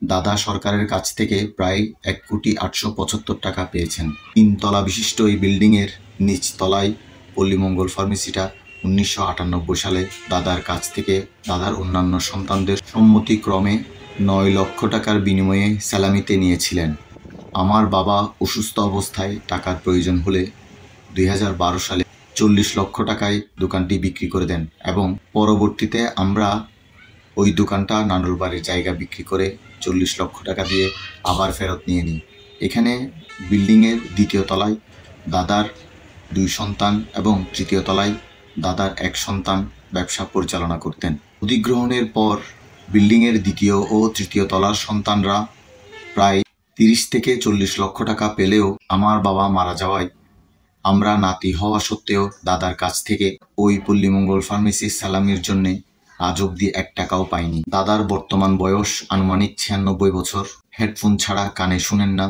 দাদা সরকারের কাছ থেকে প্রায় 1,875,00,000 টাকা পেয়েছেন। 3 তলা বিশিষ্ট এই বিল্ডিংয়ের নিচ তলায় পল্লীমঙ্গল ফার্মেসিটা 1998 সালে দাদার কাছ থেকে দাদার অন্যান্য সন্তানদের সম্মতিক্রমে 9 লক্ষ টাকার বিনিময়ে সালামিতে নিয়েছিলেন। আমার বাবা অসুস্থ অবস্থায় টাকার প্রয়োজন হলে 2012 সালে 40 লক্ষ টাকায় দোকানটি বিক্রি করে দেন এবং পরবর্তীতে আমরা ওই দোকানটা নান্ডলবাড়ির জায়গা বিক্রি করে 40 লক্ষ টাকা দিয়ে আবার ফেরত নিয়ে নিই। এখানে বিল্ডিংয়ের দ্বিতীয় তলায় দাদার 2 সন্তান এবং তৃতীয় তলায় দাদার 1 সন্তান ব্যবসা পরিচালনা করতেন। অধিগ্রহণের পর বিল্ডিংয়ের দ্বিতীয় ও তৃতীয় তলার সন্তানরা প্রায় 30 থেকে 40 লক্ষ টাকা পেলেও আমার বাবা মারা যাওয়ায় আমরা নাতি হওয়া সত্ত্বেও দাদার কাছ থেকে ওই পল্লীমঙ্গল ফার্মেসির সালামির জন্যে আজ অব্দি 1 টাকাও পাইনি। দাদার বর্তমান বয়স আনুমানিক 96 বছর। হেডফোন ছাড়া কানে শুনেন না।